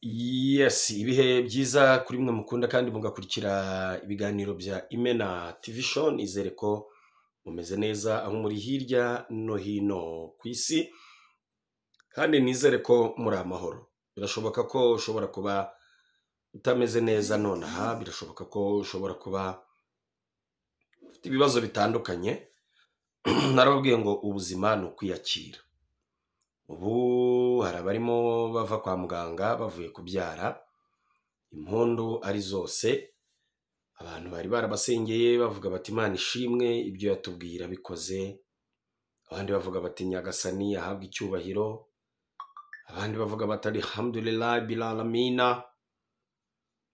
Yes, ibihe byiza kuri mwe mukunda kandi mugakurikira ibiganiro bya Imena TV Show. Nizere ko mumeze neza aho muri hirya no hino ku isi, kandi nizere ko muri amahoro. Birashoboka ko ushobora kuba utameze neza nonaha, birashoboka ko ushobora kuba ufite ibibazo bitandukanye. Narababwiye ngo ubuzima ni ukwiyakira. Ubu hari abarimo bava kwa muganga bavuye kubyara, impundu ari zose. Abantu bari barabasengeye bavuga bati Imana ishimwe ibyo yatubwira bikoze. Abandi bavuga bati Nyagasani ahabwa icyubahiro. Abandi bavuga bati alhamdulillah bil alamin.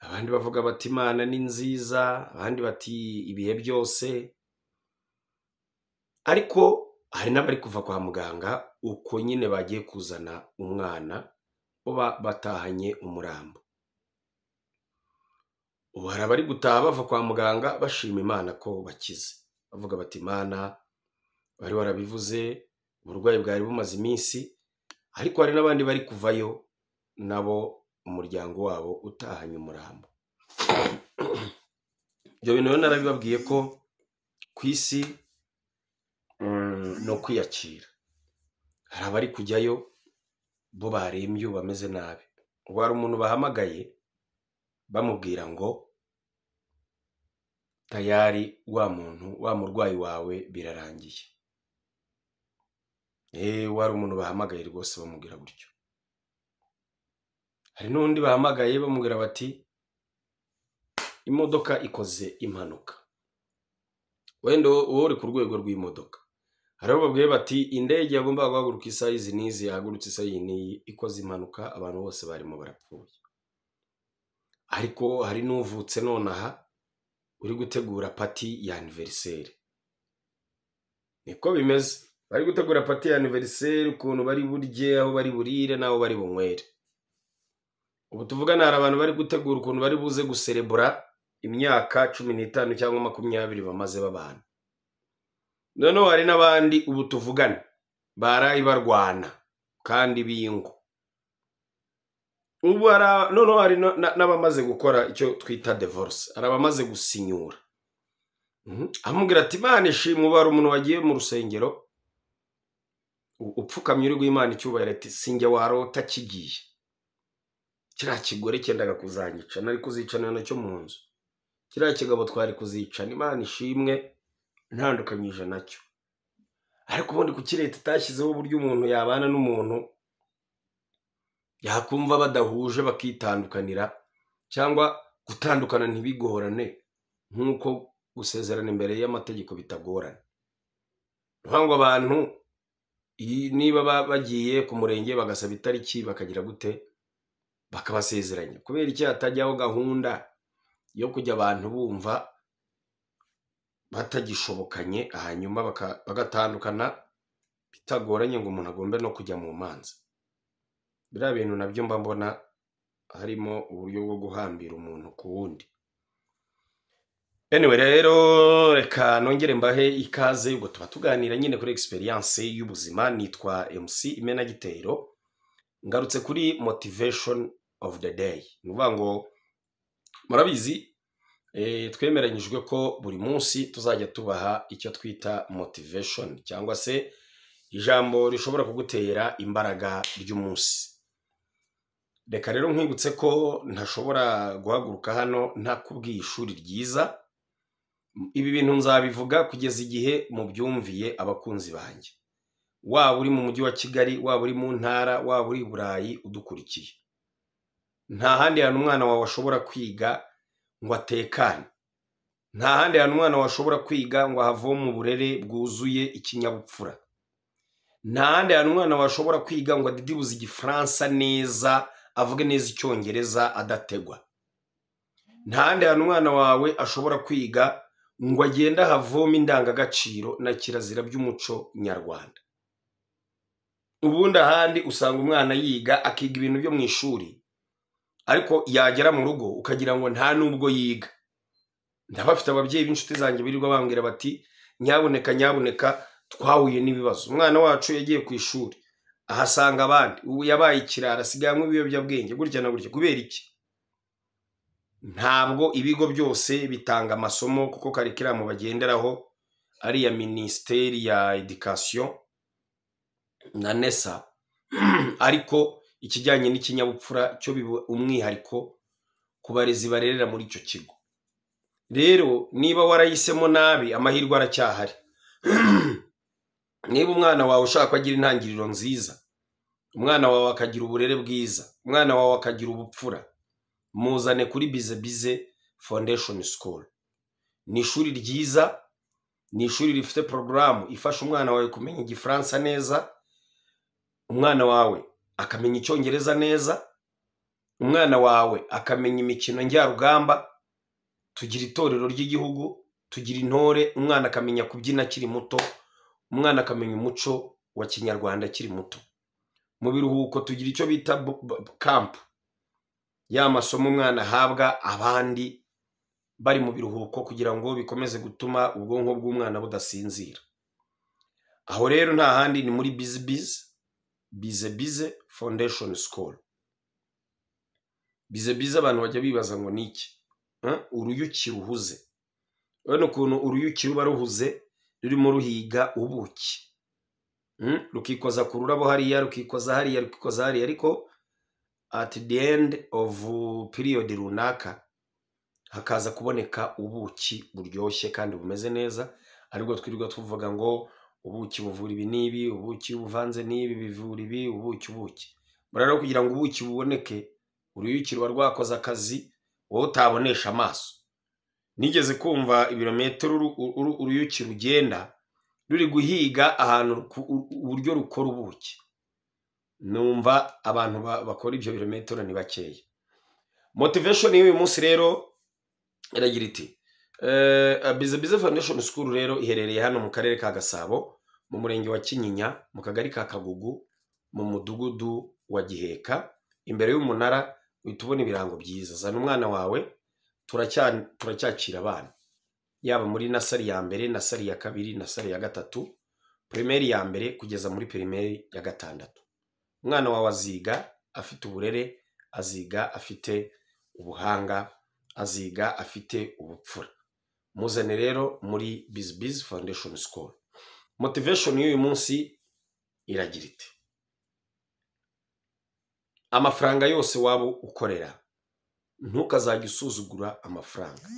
Abandi bavuga bati Imana ni nziza. Abandi bati ibihe byose. Ariko hari n'abari kuva kwa muganga uko nyine bagiye kuzana umwana bo batahanye umurambo. Ubu hari abari gutaha bava kwa muganga bashima Imana ko bakize, bavuga bati Imana bari warabivuze, uburwayi bwari bumaze iminsi. Ariko hari n'abandi bari kuvayo nabo umuryango wabo utahanye umurambo. Ibyo bintu narabibabwiye ko ku isi no kwiyakira. Hari abari kujyayo bo barembye bameze nabi. Ubu hari umuntu bahamagaye bamubwira ngo tayari wa murwayi wawe birarangiye. Wari umuntu bahamagaye rwose bamubwira gutyo. Hari n'undi bahamagaye bamubwira bati imodoka ikoze impanuka. Wenda wowe uri ku rwego rw'imodoka. Hari abo babwiye bati indege yagomba guhaguruka isaha izi n'izi yahagurutse isaha iyi n'iyi ikoze impanuka, abantu bose barimo barapfuye. Ariko hari n'uvutse nonaha uri gutegura pati ya anniversaire. Niko bimeze. Bari gutegura pati ya anniversaire, ukuntu bari burye, aho bari burire n'aho bari bunywere. Ubu tuvugana hari abantu bari gutegura ukuntu bari buze guserebura imyaka 15 cyangwa 20 bamaze babana. Noneho hari n'abandi ubu tuvugana barayi barwana kandi bingo. Ubu noneho hari n'abamaze gukora icyo twita divorce, hari abamaze gusinyura. Amubwira ati Imana ishimwe. Ubu hari umuntu wagiye mu rusengero upfukamye uri guha icyubahiro ati sinjye warota kigiye. Kiriya kigore cyendaga kuzanyica, nari kuzicana nacyo mu nzu. Kiriya kigabo twari kuzicana, Imana ishimwe ntandukanyije nacyo. Ariko ubundi ku kireta itashyizeho uburyo umuntu yabana n'umuntu yakumva badahuje bakitandukanira, cyangwa gutandukana ntibigorane nk'uko gusezerana imbere y'amategeko bitagorana. Ntabwo abantu niba bagiye ku murenge bagasaba itariki bakagira gute bakabasezeranya, kubera iki hatajyaho gahunda yo kujya abantu bumva batagishobokanye hanyuma bagatandukana bitagoranye ngo umuntu agombe no kujya mu manza. Biriya bintu nabyo mba mbona harimo uburyo bwo guhambira umuntu ku wundi. Anyway rero reka nongere mbahe ikaze, ubwo tuba tuganira nyine kuri experience y'ubuzima. Nitwa MC Imena Gitero, ngarutse kuri motivation of the day. Nuvuga ngo murabizi twemeranyijwe ko buri munsi tuzajya tubaha icyo twita motivation, cyangwa se ijambo rishobora kugutera imbaraga ry'umunsi. Reka rero nkwibutse ko ntashobora guhaguruka hano ntakubwiye ishuri ryiza. Ibi bintu nzabivuga kugeza igihe mubyumviye abakunzi banjye, waba uri mu mujyi wa Kigali, waba uri mu ntara, waba uri Burayi udukurikiye. Nta handi hantu umwana wawe ashobora kwiga ngo atekane. Nta handi hantu umwana wawe ashobora kwiga ngo havome uburere bwuzuye ikinyabupfura. Nta handi hantu umwana wawe ashobora kwiga ngo adidibuze Igifaransa neza, avuge neza Icyongereza adategwa. Nta handi hantu umwana wawe ashobora kwiga ngo agenda havome indangagaciro na kirazira by'umuco nyarwanda. Ubundi ahandi usanga umwana yiga akiga ibintu byo mu ishuri, ariko yagera mu rugo ukagira ngo nta nubwo yiga. Ndabafite ababyeyi b'inshuti zanjye birirwa bambwira bati nyabuneka twahuye n'ibibazo. Umwana wacu yagiye ku ishuri ahasanga abandi, ubu yabaye ikirara, asigaye ibiyobyabwenge gutya na gutya. Kubera iki? Ntabwo ibigo byose bitanga amasomo, kuko karikiramu bagenderaho ari ya Minisiteri ya Education na NESA, ariko ikijyanye n'ikinyabupfura cyo biba umwihariko ku barezi barerera muri icyo kigo. Rero niba warahisemo nabi, amahirwe aracyahari. Niba umwana wawe ushaka agira intangiriro nziza, umwana wawe akagira uburere bwiza, umwana wawe akagira ubupfura, muzane kuri Bize Foundation School. Ni ishuri ryiza, ni ishuri rifite porogaramu ifasha umwana wawe kumenya Igifaransa neza, umwana wawe akamenya Icyongereza neza, umwana wawe akamenya imikino njyarugamba. Tugira itorero ry'igihugu, tugira intore, umwana akamenya kubyina akiri muto, umwana akamenya umuco wa Kinyarwanda akiri muto. Mu biruhuko tugira icyo bita camp, ya masomo umwana ahabwa abandi bari mu biruhuko, kugira ngo bikomeze gutuma ubwonko bw'umwana budasinzira. Aho rero nta handi, ni muri Bize Foundation School. Bize abantu bajya bibaza ngo ni iki? Uruyuki ruhuze. Urabona ukuntu uruyuki ruba ruhuze, rurimo ruhiga ubuki, rukikoza ku rurabo hariya, rukikoza hariya, rukikoza hariya, ariko at the end of period runaka hakaza kuboneka ubuki buryoshye kandi bumeze neza. Ariko twirirwa tuvuga ngo ubuki buvura ibi n'ibi, ubuki buvanze n'ibi bivura ibi, ubuki. Bararo kugira ngo ubuki buboneke, uruyuki ruba rwakoze akazi wowe utabonesha amaso. Nigeze kumva ibirometero uruyuki rugenda ruri guhiga ahantu uburyo rukora ubuki. Numva abantu bakora ibyo birometero ni bakeya. Motivation y'uyu munsi rero iragira iti, Bize Foundation School rero iherereye hano mu karere ka Gasabo, mu murenge wa Kinyinya, mu kagari ka Kagugu, mu mudugudu wa Giheka, imbere y'umunara. Uhita ubona ibirango byiza. Zana umwana wawe, turacyakira abana, yaba muri nasari ya mbere, nasari ya kabiri, nasari ya gatatu, primaire ya mbere kugeza muri primaire ya gatandatu. Umwana wawe aziga afite uburere, aziga afite ubuhanga, aziga afite ubupfura. Muzane rero muri Bize Foundation School. Motivation y'uyu munsi iragira iti, amafaranga yose waba ukorera, ntukazajya usuzugura amafaranga.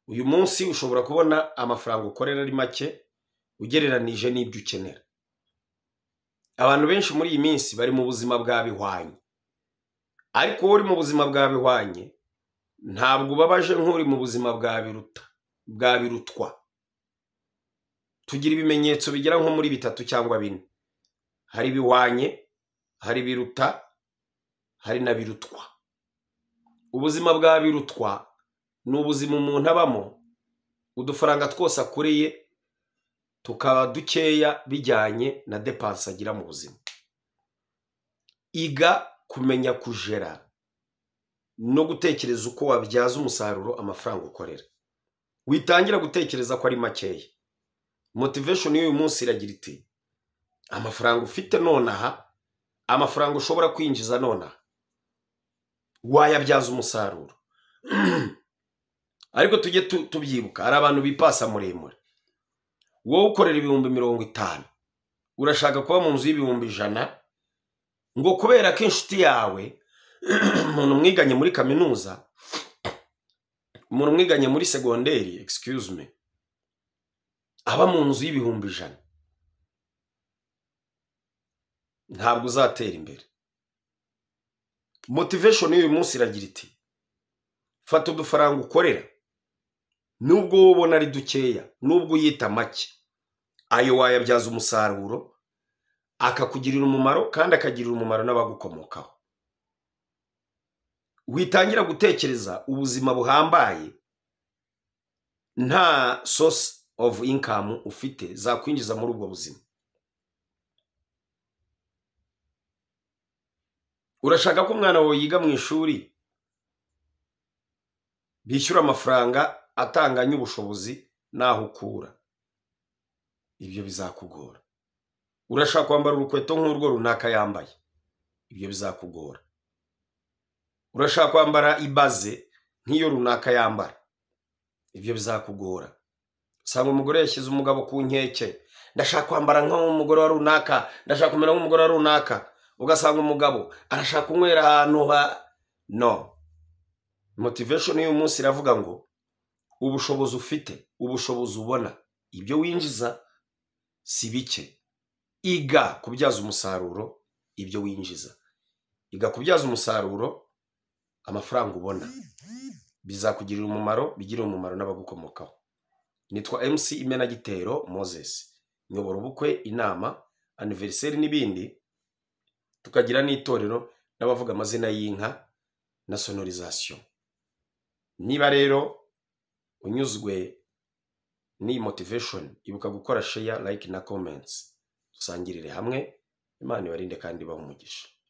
Uyu munsi ushobora kubona amafaranga ukorera ari make ugereranije n'ibyo ukenera. Abantu benshi muri iyi minsi bari mu buzima bwa bihwanye, ariko uri mu buzima bwa bihwanye ntabwo ubabaje nk'uri mu buzima bwa birutwa. Tugira ibimenyetso bigera nko muri 3 cyangwa 4. Hari bihwanye, hari biruta, hari na birutwa. Ubuzima bwa birutwa ni ubuzima umuntu abamo, udufaranga twose akoreye tukaba dukeya bijyanye na depanse agira mu buzima. Iga kumenya kujera no gutekereza uko wabyaza umusaruro amafaranga ukorera. Witangira gutekereza ko ari makeya. Motivation y'uyu munsi iragira iti, amafaranga ufite nonaha, amafaranga ushobora kwinjiza nonaha, wayabyaza umusaruro. Ariko tujye tubyibuka, hari abantu bipasa muremure. Wowe ukorera 50,000, urashaka kuba mu nzu y'100,000, ngo kubera ko inshuti yawe umuntu mwiganye muri kaminuza, umuntu mwiganye muri segonderi, excuse me, aba mu nzu y'100,000, ntabwo uzatera imbere. Motivation y'uyu munsi iragira iti, fata udufaranga ukorera, nubwo ubona ari dukeya, nubwo yita make, ayo wayabyaza umusaruro akakugirira umumaro kandi akagirira umumaro n'abagukomokaho. Witangira gutekereza ubuzima buhambaye, nta source of income ufite zakwinjiza muri ubwo buzima. Urashaka ko umwana wawe yiga mu ishuri bishyura amafaranga atanganya ubushobozi naho ukura, ibyo bizakugora. urashaka kwambara urukweto nk'urwo runaka yambaye, ibyo bizakugora. Urashaka kwambara ibaze nk'iyo runaka yambara, ibyo bizakugora. Usanga umugore yashyize umugabo ku nkeke, ndashaka kwambara nk'umugore wa runaka, ndashaka kumera nk'umugore wa runaka. Ugasanga umugabo arashaka kunywera ahantu no. Motivation y'uyu munsi iravuga ngo ubushobozi ufite, ubushobozi ubona, ibyo winjiza si bike. Iga kubyaza umusaruro ibyo winjiza. Iga kubyaza umusaruro amafaranga ubona, bizakugirira umumaro, bigirira umumaro n'abagukomokaho. Nitwa MC Imenagitero Moses, nyobora ubukwe, inama, anniversaire n'ibindi, tukagira n'itorero n'abavuga amazina y'inka na sonorisation. Niba rero unyuzwe ni motivation, ibuka gukora share, like na comments. Dusangirire hamwe, Imana ibarinde kandi ibahe umugisha.